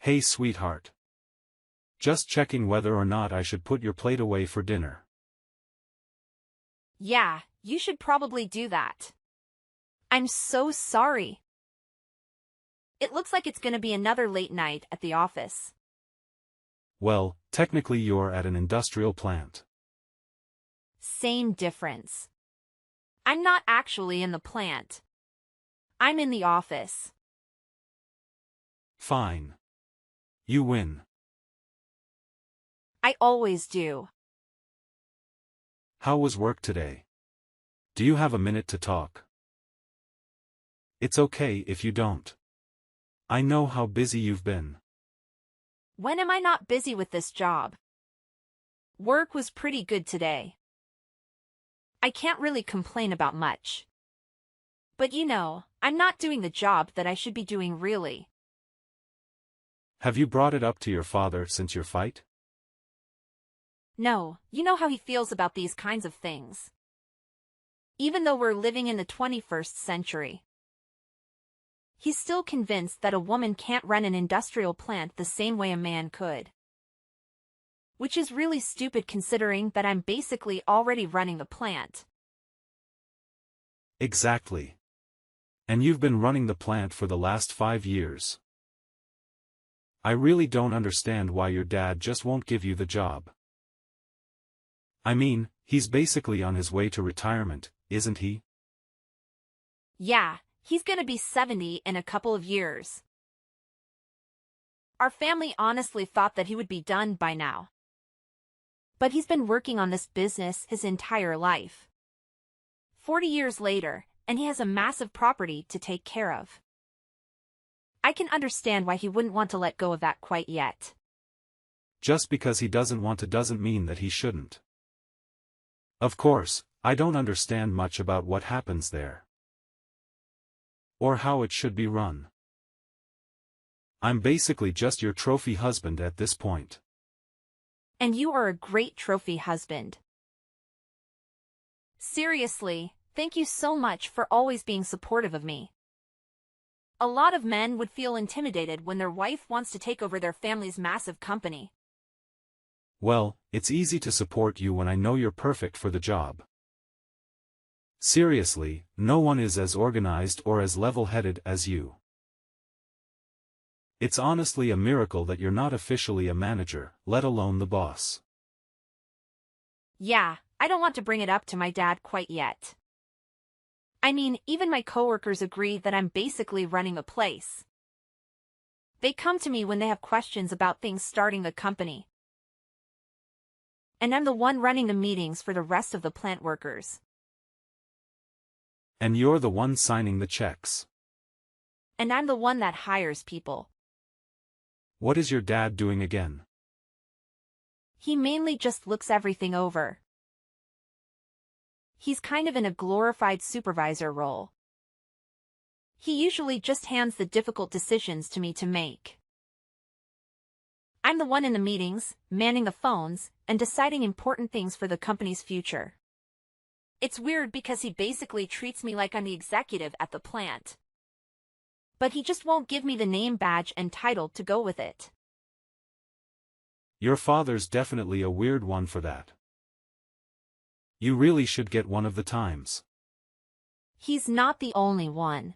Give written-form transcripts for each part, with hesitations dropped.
Hey sweetheart. Just checking whether or not I should put your plate away for dinner. Yeah, you should probably do that. I'm so sorry. It looks like it's gonna be another late night at the office. Well, technically you're at an industrial plant. Same difference. I'm not actually in the plant. I'm in the office. Fine. You win. I always do. How was work today? Do you have a minute to talk? It's okay if you don't. I know how busy you've been. When am I not busy with this job? Work was pretty good today. I can't really complain about much. But you know, I'm not doing the job that I should be doing really. Have you brought it up to your father since your fight? No, you know how he feels about these kinds of things. Even though we're living in the 21st century. He's still convinced that a woman can't run an industrial plant the same way a man could. Which is really stupid considering that I'm basically already running the plant. Exactly. And you've been running the plant for the last 5 years. I really don't understand why your dad just won't give you the job. I mean, he's basically on his way to retirement, isn't he? Yeah, he's gonna be 70 in a couple of years. Our family honestly thought that he would be done by now. But he's been working on this business his entire life. 40 years later, and he has a massive property to take care of. I can understand why he wouldn't want to let go of that quite yet. Just because he doesn't want to doesn't mean that he shouldn't. Of course, I don't understand much about what happens there. Or how it should be run. I'm basically just your trophy husband at this point. And you are a great trophy husband. Seriously, thank you so much for always being supportive of me. A lot of men would feel intimidated when their wife wants to take over their family's massive company. Well, it's easy to support you when I know you're perfect for the job. Seriously, no one is as organized or as level-headed as you. It's honestly a miracle that you're not officially a manager, let alone the boss. Yeah, I don't want to bring it up to my dad quite yet. I mean, even my coworkers agree that I'm basically running a place. They come to me when they have questions about things starting the company. And I'm the one running the meetings for the rest of the plant workers. And you're the one signing the checks. And I'm the one that hires people. What is your dad doing again? He mainly just looks everything over. He's kind of in a glorified supervisor role. He usually just hands the difficult decisions to me to make. I'm the one in the meetings, manning the phones, and deciding important things for the company's future. It's weird because he basically treats me like I'm the executive at the plant. But he just won't give me the name badge and title to go with it. Your father's definitely a weird one for that. You really should get one of the times. He's not the only one.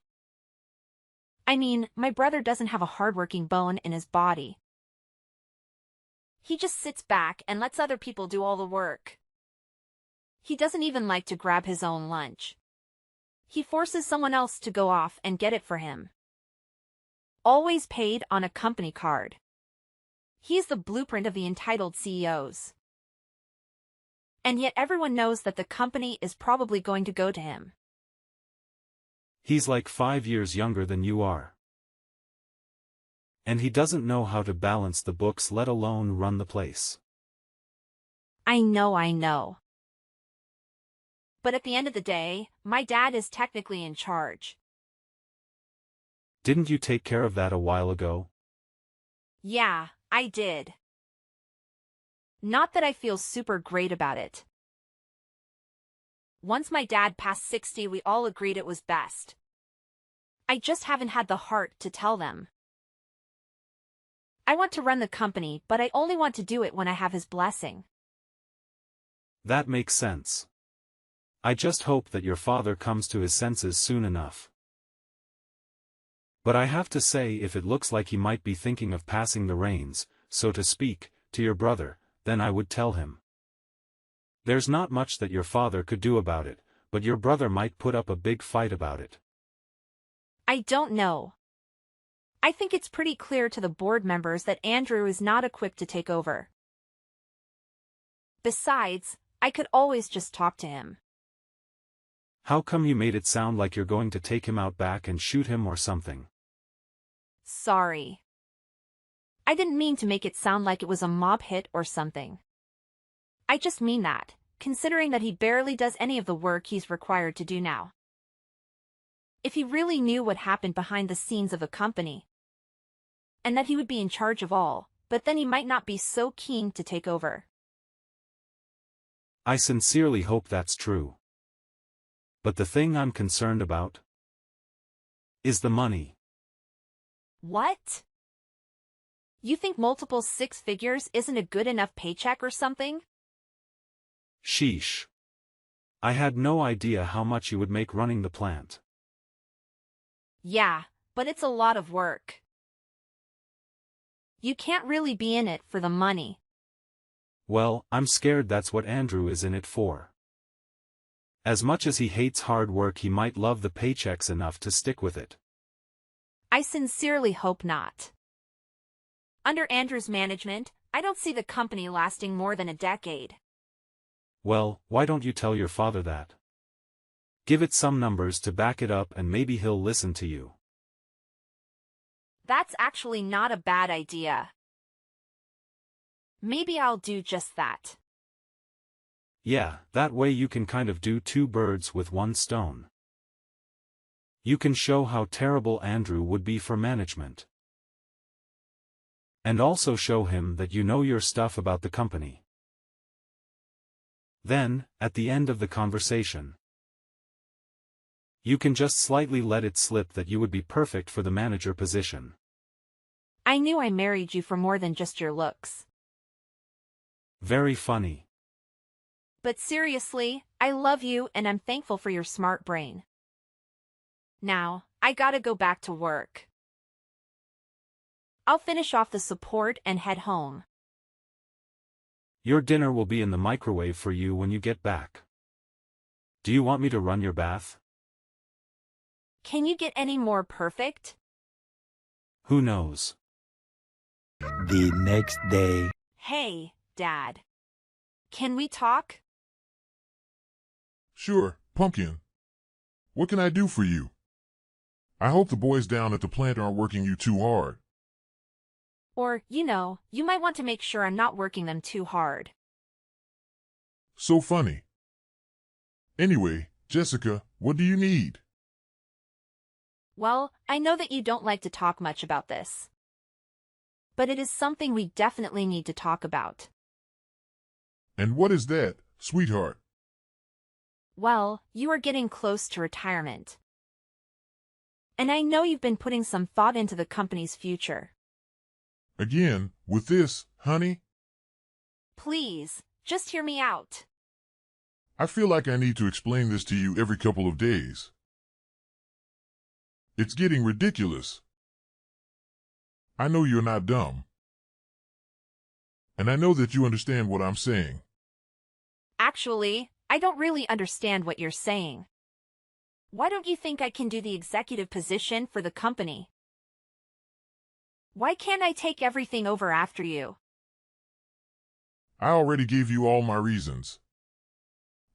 I mean, my brother doesn't have a hardworking bone in his body. He just sits back and lets other people do all the work. He doesn't even like to grab his own lunch. He forces someone else to go off and get it for him. Always paid on a company card. He's the blueprint of the entitled CEOs. And yet everyone knows that the company is probably going to go to him. He's like 5 years younger than you are. And he doesn't know how to balance the books, let alone run the place. I know. But at the end of the day, my dad is technically in charge. Didn't you take care of that a while ago? Yeah, I did. Not that I feel super great about it. Once my dad passed 60, we all agreed it was best. I just haven't had the heart to tell them. I want to run the company, but I only want to do it when I have his blessing. That makes sense. I just hope that your father comes to his senses soon enough. But I have to say, if it looks like he might be thinking of passing the reins, so to speak, to your brother, then I would tell him. There's not much that your father could do about it, but your brother might put up a big fight about it. I don't know. I think it's pretty clear to the board members that Andrew is not equipped to take over. Besides, I could always just talk to him. How come you made it sound like you're going to take him out back and shoot him or something? Sorry. I didn't mean to make it sound like it was a mob hit or something. I just mean that, considering that he barely does any of the work he's required to do now. If he really knew what happened behind the scenes of the company, and that he would be in charge of all, but then he might not be so keen to take over. I sincerely hope that's true. But the thing I'm concerned about is the money. What? You think multiple six figures isn't a good enough paycheck or something? Sheesh. I had no idea how much you would make running the plant. Yeah, but it's a lot of work. You can't really be in it for the money. Well, I'm scared that's what Andrew is in it for. As much as he hates hard work, he might love the paychecks enough to stick with it. I sincerely hope not. Under Andrew's management, I don't see the company lasting more than a decade. Well, why don't you tell your father that? Give it some numbers to back it up and maybe he'll listen to you. That's actually not a bad idea. Maybe I'll do just that. Yeah, that way you can kind of do two birds with one stone. You can show how terrible Andrew would be for management. And also show him that you know your stuff about the company. Then, at the end of the conversation, you can just slightly let it slip that you would be perfect for the manager position. I knew I married you for more than just your looks. Very funny. But seriously, I love you and I'm thankful for your smart brain. Now, I gotta go back to work. I'll finish off the support and head home. Your dinner will be in the microwave for you when you get back. Do you want me to run your bath? Can you get any more perfect? Who knows? The next day. Hey, Dad. Can we talk? Sure, Pumpkin. What can I do for you? I hope the boys down at the plant aren't working you too hard. Or, you might want to make sure I'm not working them too hard. So funny. Anyway, Jessica, what do you need? Well, I know that you don't like to talk much about this. But it is something we definitely need to talk about. And what is that, sweetheart? Well, you are getting close to retirement. And I know you've been putting some thought into the company's future. Again, with this, honey? Please, just hear me out. I feel like I need to explain this to you every couple of days. It's getting ridiculous. I know you're not dumb. And I know that you understand what I'm saying. Actually, I don't really understand what you're saying. Why don't you think I can do the executive position for the company? Why can't I take everything over after you? I already gave you all my reasons.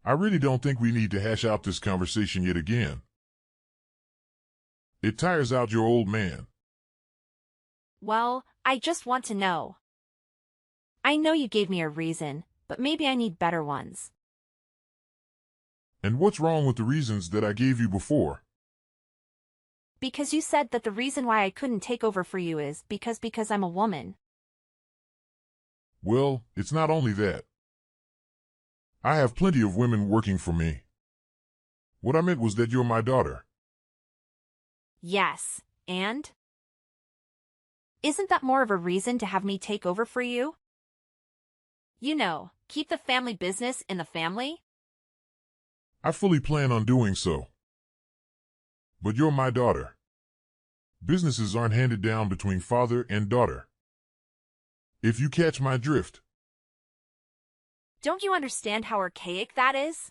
I really don't think we need to hash out this conversation yet again. It tires out your old man. Well, I just want to know. I know you gave me a reason, but maybe I need better ones. And what's wrong with the reasons that I gave you before? Because you said that the reason why I couldn't take over for you is because I'm a woman. Well, it's not only that. I have plenty of women working for me. What I meant was that you're my daughter. Yes, and? Isn't that more of a reason to have me take over for you? You know, keep the family business in the family? I fully plan on doing so. But you're my daughter. Businesses aren't handed down between father and daughter. If you catch my drift. Don't you understand how archaic that is?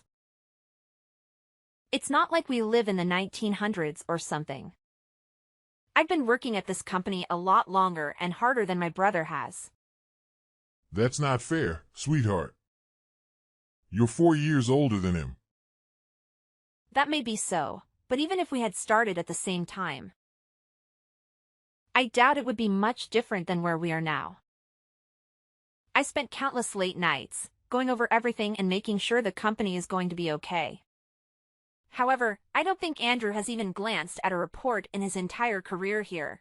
It's not like we live in the 1900s or something. I've been working at this company a lot longer and harder than my brother has. That's not fair, sweetheart. You're 4 years older than him. That may be so, but even if we had started at the same time, I doubt it would be much different than where we are now. I spent countless late nights, going over everything and making sure the company is going to be okay. However, I don't think Andrew has even glanced at a report in his entire career here.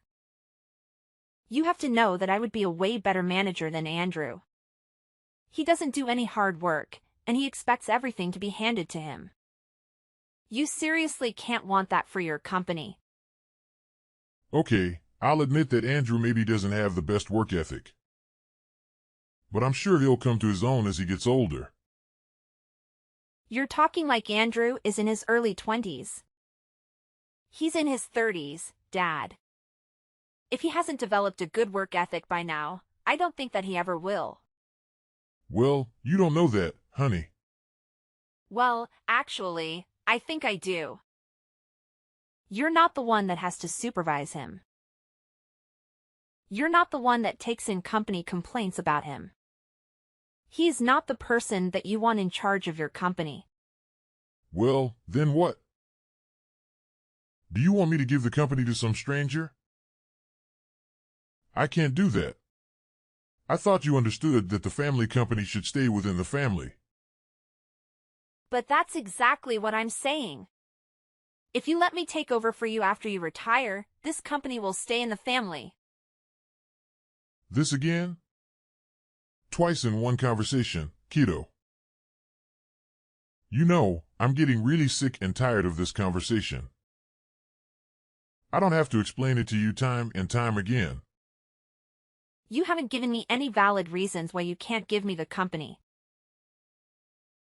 You have to know that I would be a way better manager than Andrew. He doesn't do any hard work, and he expects everything to be handed to him. You seriously can't want that for your company. Okay, I'll admit that Andrew maybe doesn't have the best work ethic. But I'm sure he'll come to his own as he gets older. You're talking like Andrew is in his early 20s. He's in his 30s, Dad. If he hasn't developed a good work ethic by now, I don't think that he ever will. Well, you don't know that, honey. Well, actually, I think I do. You're not the one that has to supervise him. You're not the one that takes in company complaints about him. He's not the person that you want in charge of your company. Well, then what? Do you want me to give the company to some stranger? I can't do that. I thought you understood that the family company should stay within the family. But that's exactly what I'm saying. If you let me take over for you after you retire, this company will stay in the family. This again? Twice in one conversation, kiddo. You know, I'm getting really sick and tired of this conversation. I don't have to explain it to you time and time again. You haven't given me any valid reasons why you can't give me the company.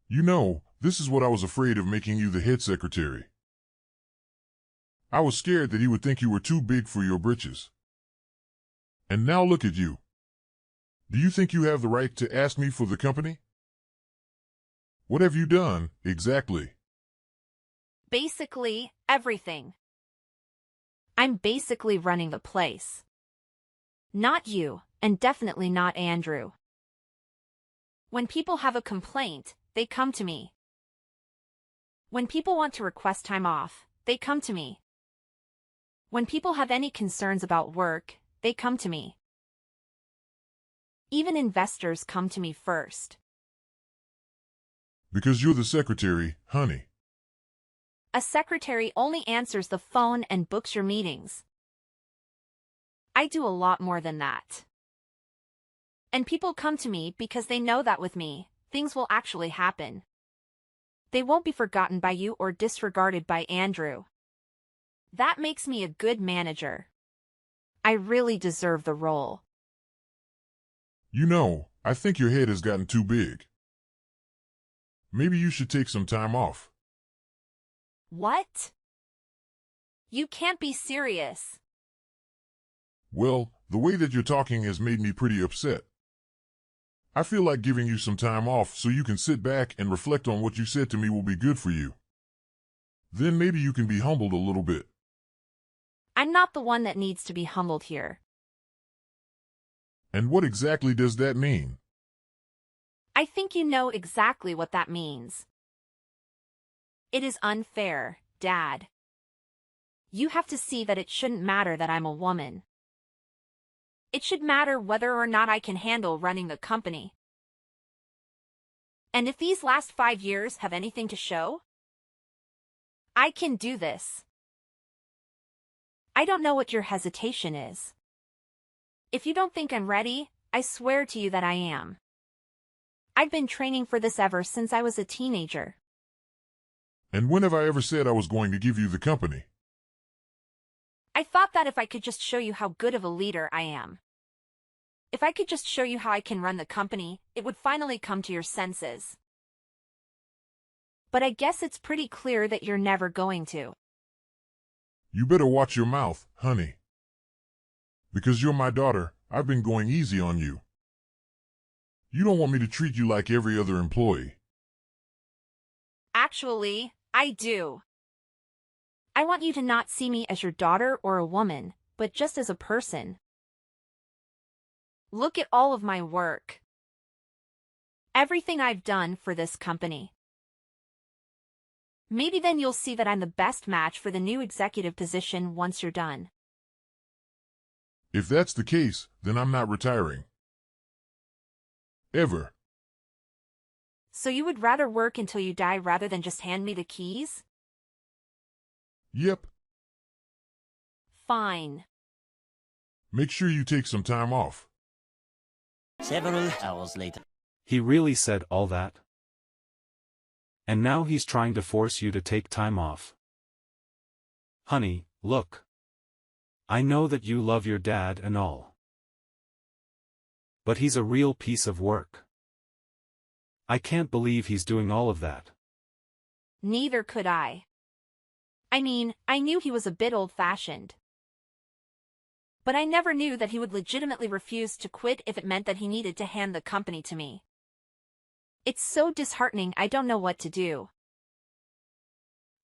You know, this is what I was afraid of making you the head secretary. I was scared that he would think you were too big for your britches. And now look at you. Do you think you have the right to ask me for the company? What have you done, exactly? Basically, everything. I'm basically running the place. Not you, and definitely not Andrew. When people have a complaint, they come to me. When people want to request time off, they come to me. When people have any concerns about work, they come to me. Even investors come to me first. Because you're the secretary, honey. A secretary only answers the phone and books your meetings. I do a lot more than that. And people come to me because they know that with me, things will actually happen. They won't be forgotten by you or disregarded by Andrew. That makes me a good manager. I really deserve the role. You know, I think your head has gotten too big. Maybe you should take some time off. What? You can't be serious. Well, the way that you're talking has made me pretty upset. I feel like giving you some time off so you can sit back and reflect on what you said to me will be good for you. Then maybe you can be humbled a little bit. I'm not the one that needs to be humbled here. And what exactly does that mean? I think you know exactly what that means. It is unfair, Dad. You have to see that it shouldn't matter that I'm a woman. It should matter whether or not I can handle running the company. And if these last 5 years have anything to show, I can do this. I don't know what your hesitation is. If you don't think I'm ready, I swear to you that I am. I've been training for this ever since I was a teenager. And when have I ever said I was going to give you the company? I thought that if I could just show you how good of a leader I am, if I could just show you how I can run the company, it would finally come to your senses. But I guess it's pretty clear that you're never going to. You better watch your mouth, honey. Because you're my daughter, I've been going easy on you. You don't want me to treat you like every other employee. Actually, I do. I want you to not see me as your daughter or a woman, but just as a person. Look at all of my work. Everything I've done for this company. Maybe then you'll see that I'm the best match for the new executive position once you're done. If that's the case, then I'm not retiring. Ever. So you would rather work until you die rather than just hand me the keys? Yep. Fine. Make sure you take some time off. Several hours later. He really said all that? And now he's trying to force you to take time off. Honey, look. I know that you love your dad and all. But he's a real piece of work. I can't believe he's doing all of that. Neither could I. I mean, I knew he was a bit old-fashioned. But I never knew that he would legitimately refuse to quit if it meant that he needed to hand the company to me. It's so disheartening, I don't know what to do.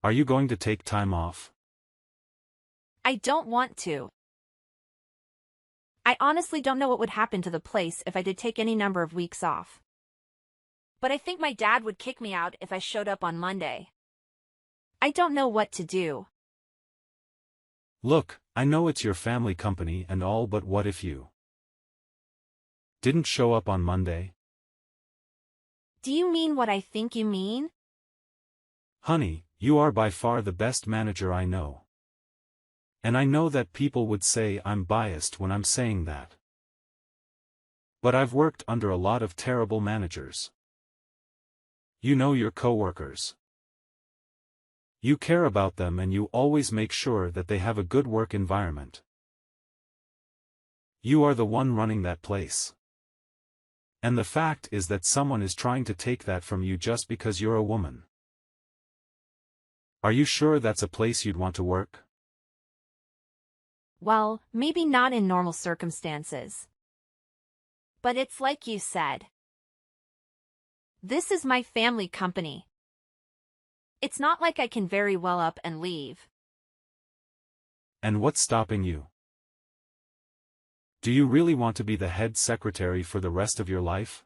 Are you going to take time off? I don't want to. I honestly don't know what would happen to the place if I did take any number of weeks off. But I think my dad would kick me out if I showed up on Monday. I don't know what to do. Look, I know it's your family company and all, but what if you didn't show up on Monday? Do you mean what I think you mean? Honey, you are by far the best manager I know. And I know that people would say I'm biased when I'm saying that. But I've worked under a lot of terrible managers. You know your coworkers. You care about them and you always make sure that they have a good work environment. You are the one running that place. And the fact is that someone is trying to take that from you just because you're a woman. Are you sure that's a place you'd want to work? Well, maybe not in normal circumstances. But it's like you said. This is my family company. It's not like I can very well up and leave. And what's stopping you? Do you really want to be the head secretary for the rest of your life?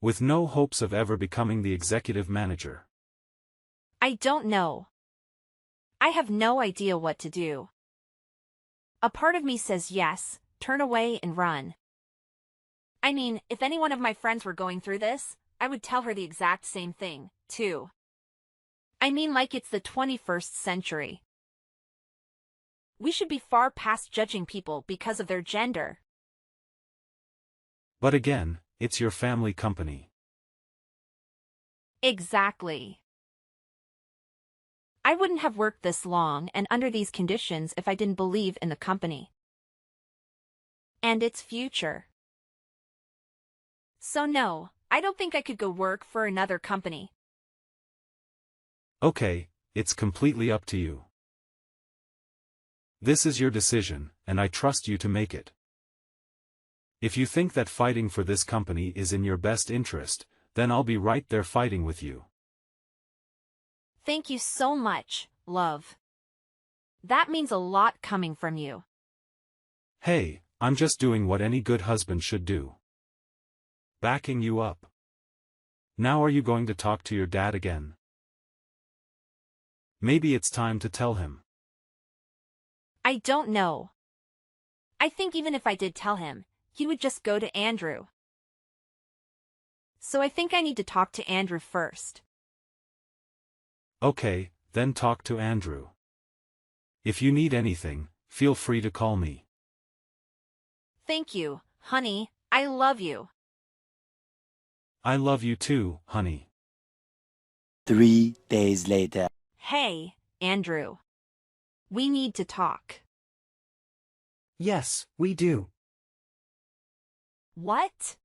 With no hopes of ever becoming the executive manager? I don't know. I have no idea what to do. A part of me says yes, turn away and run. I mean, if any one of my friends were going through this, I would tell her the exact same thing, too. I mean, like it's the 21st century. We should be far past judging people because of their gender. But again, it's your family company. Exactly. I wouldn't have worked this long and under these conditions if I didn't believe in the company and its future. So no, I don't think I could go work for another company. Okay, it's completely up to you. This is your decision, and I trust you to make it. If you think that fighting for this company is in your best interest, then I'll be right there fighting with you. Thank you so much, love. That means a lot coming from you. Hey, I'm just doing what any good husband should do. Backing you up. Now are you going to talk to your dad again? Maybe it's time to tell him. I don't know. I think even if I did tell him, he would just go to Andrew. So I think I need to talk to Andrew first. Okay, then talk to Andrew. If you need anything, feel free to call me. Thank you, honey, I love you. I love you too, honey. 3 days later. Hey, Andrew. We need to talk. Yes, we do. What?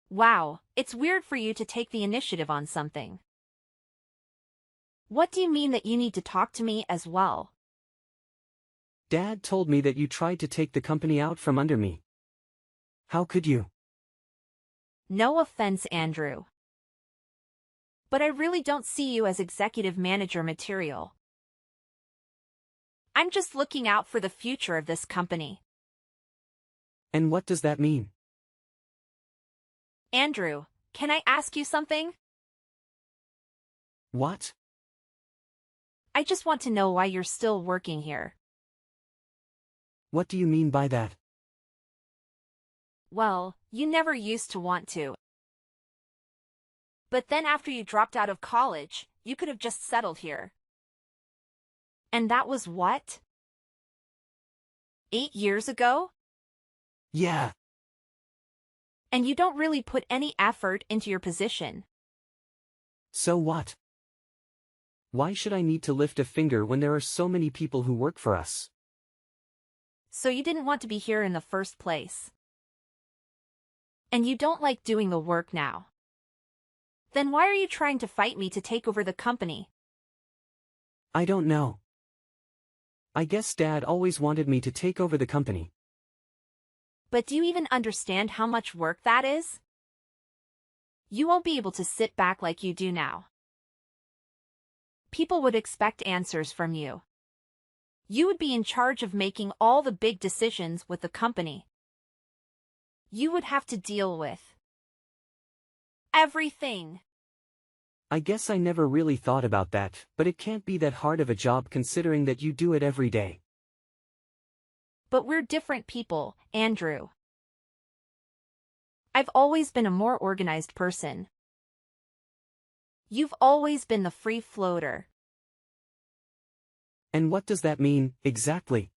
Wow, it's weird for you to take the initiative on something. What do you mean that you need to talk to me as well? Dad told me that you tried to take the company out from under me. How could you? No offense, Andrew. But I really don't see you as executive manager material. I'm just looking out for the future of this company. And what does that mean? Andrew, can I ask you something? What? I just want to know why you're still working here. What do you mean by that? Well, you never used to want to. But then after you dropped out of college, you could have just settled here. And that was what? 8 years ago? Yeah. And you don't really put any effort into your position. So what? Why should I need to lift a finger when there are so many people who work for us? So you didn't want to be here in the first place. And you don't like doing the work now. Then why are you trying to fight me to take over the company? I don't know. I guess Dad always wanted me to take over the company. But do you even understand how much work that is? You won't be able to sit back like you do now. People would expect answers from you. You would be in charge of making all the big decisions with the company. You would have to deal with everything. I guess I never really thought about that, but it can't be that hard of a job considering that you do it every day. But we're different people, Andrew. I've always been a more organized person. You've always been the free floater. And what does that mean, exactly?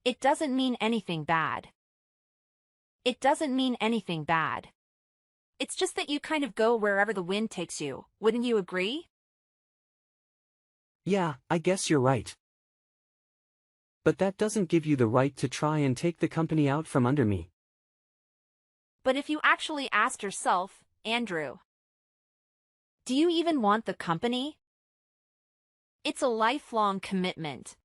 It doesn't mean anything bad. It doesn't mean anything bad. It's just that you kind of go wherever the wind takes you, wouldn't you agree? Yeah, I guess you're right. But that doesn't give you the right to try and take the company out from under me. But if you actually asked yourself, Andrew, do you even want the company? It's a lifelong commitment.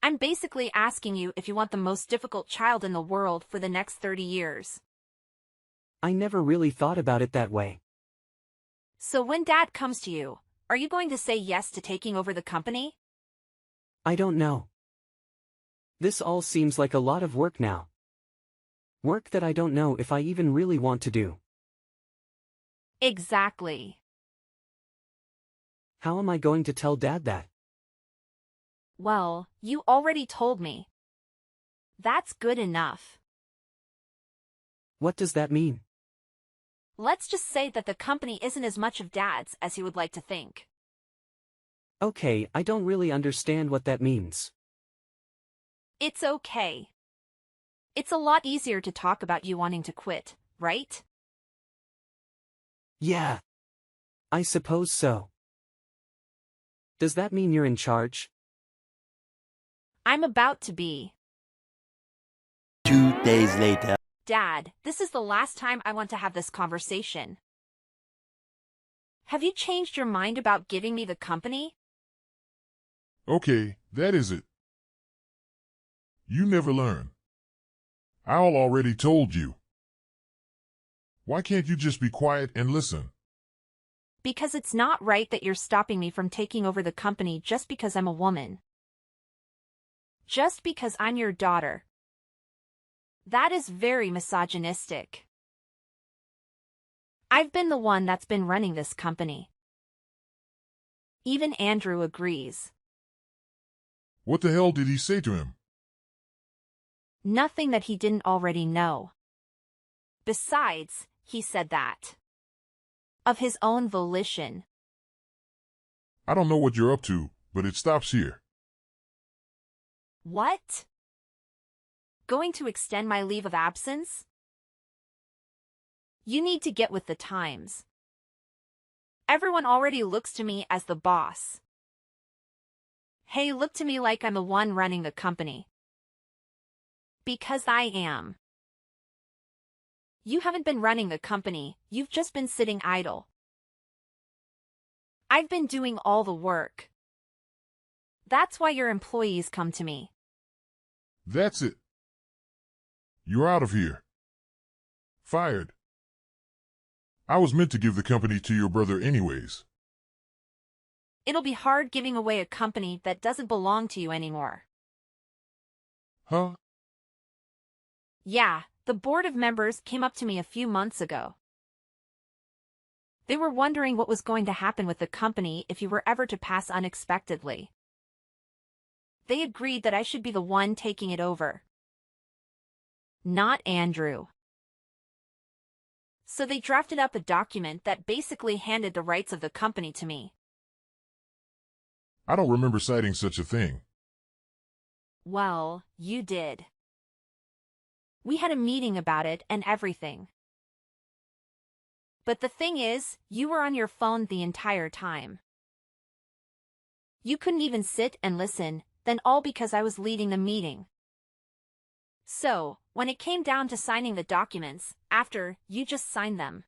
I'm basically asking you if you want the most difficult child in the world for the next 30 years. I never really thought about it that way. So when Dad comes to you, are you going to say yes to taking over the company? I don't know. This all seems like a lot of work now. Work that I don't know if I even really want to do. Exactly. How am I going to tell Dad that? Well, you already told me. That's good enough. What does that mean? Let's just say that the company isn't as much of Dad's as he would like to think. Okay, I don't really understand what that means. It's okay. It's a lot easier to talk about you wanting to quit, right? Yeah. I suppose so. Does that mean you're in charge? I'm about to be. 2 days later. Dad, this is the last time I want to have this conversation. Have you changed your mind about giving me the company? Okay, that is it. You never learn. Owl already told you. Why can't you just be quiet and listen? Because it's not right that you're stopping me from taking over the company just because I'm a woman. Just because I'm your daughter. That is very misogynistic. I've been the one that's been running this company. Even Andrew agrees. What the hell did he say to him? Nothing that he didn't already know. Besides, he said that. Of his own volition. I don't know what you're up to, but it stops here. What? Going to extend my leave of absence? You need to get with the times. Everyone already looks to me as the boss. Hey, look to me like I'm the one running the company. Because I am. You haven't been running the company, you've just been sitting idle. I've been doing all the work. That's why your employees come to me. That's it. You're out of here. Fired. I was meant to give the company to your brother anyways. It'll be hard giving away a company that doesn't belong to you anymore. Huh? Yeah, the board of members came up to me a few months ago. They were wondering what was going to happen with the company if you were ever to pass unexpectedly. They agreed that I should be the one taking it over. Not Andrew. So they drafted up a document that basically handed the rights of the company to me. I don't remember citing such a thing. Well, you did. We had a meeting about it and everything. But the thing is, you were on your phone the entire time. You couldn't even sit and listen, then all because I was leading the meeting. So, when it came down to signing the documents, after, you just signed them.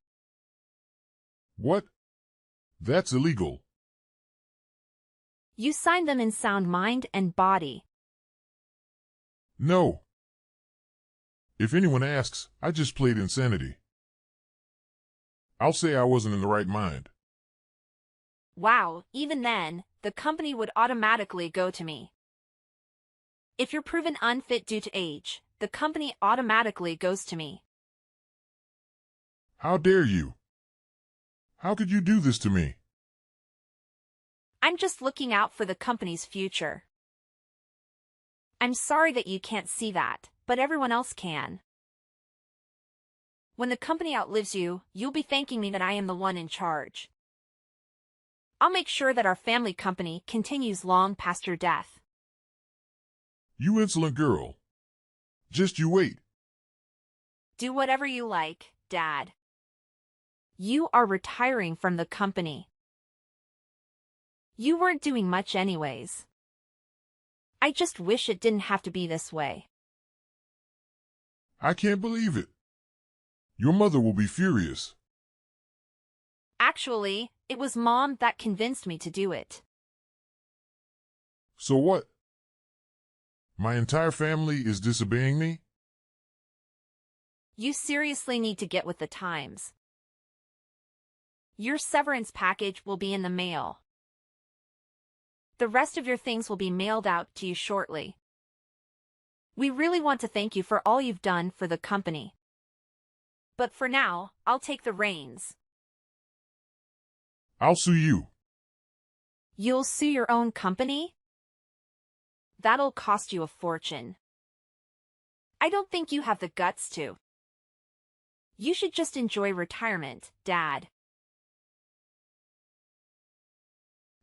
What? That's illegal. You signed them in sound mind and body. No. If anyone asks, I just played insanity. I'll say I wasn't in the right mind. Wow, even then, the company would automatically go to me. If you're proven unfit due to age, the company automatically goes to me. How dare you? How could you do this to me? I'm just looking out for the company's future. I'm sorry that you can't see that, but everyone else can. When the company outlives you, you'll be thanking me that I am the one in charge. I'll make sure that our family company continues long past your death. You insolent girl. Just you wait. Do whatever you like, Dad. You are retiring from the company. You weren't doing much anyways. I just wish it didn't have to be this way. I can't believe it. Your mother will be furious. Actually, it was Mom that convinced me to do it. So what? My entire family is disobeying me? You seriously need to get with the times. Your severance package will be in the mail. The rest of your things will be mailed out to you shortly. We really want to thank you for all you've done for the company. But for now, I'll take the reins. I'll sue you. You'll sue your own company? That'll cost you a fortune. I don't think you have the guts to. You should just enjoy retirement, Dad.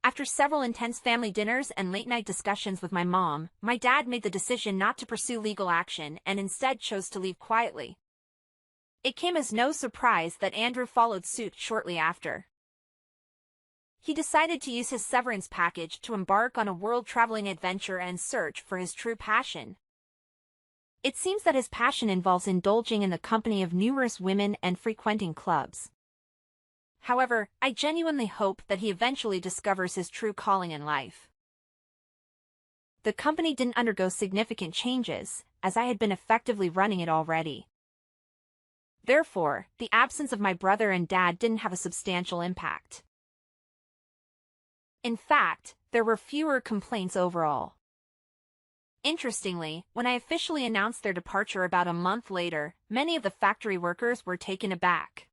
After several intense family dinners and late-night discussions with my mom, my dad made the decision not to pursue legal action and instead chose to leave quietly. It came as no surprise that Andrew followed suit shortly after. He decided to use his severance package to embark on a world-traveling adventure and search for his true passion. It seems that his passion involves indulging in the company of numerous women and frequenting clubs. However, I genuinely hope that he eventually discovers his true calling in life. The company didn't undergo significant changes, as I had been effectively running it already. Therefore, the absence of my brother and dad didn't have a substantial impact. In fact, there were fewer complaints overall. Interestingly, when I officially announced their departure about a month later, many of the factory workers were taken aback.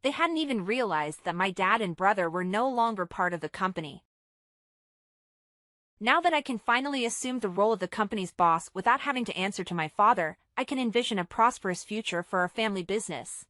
They hadn't even realized that my dad and brother were no longer part of the company. Now that I can finally assume the role of the company's boss without having to answer to my father, I can envision a prosperous future for our family business.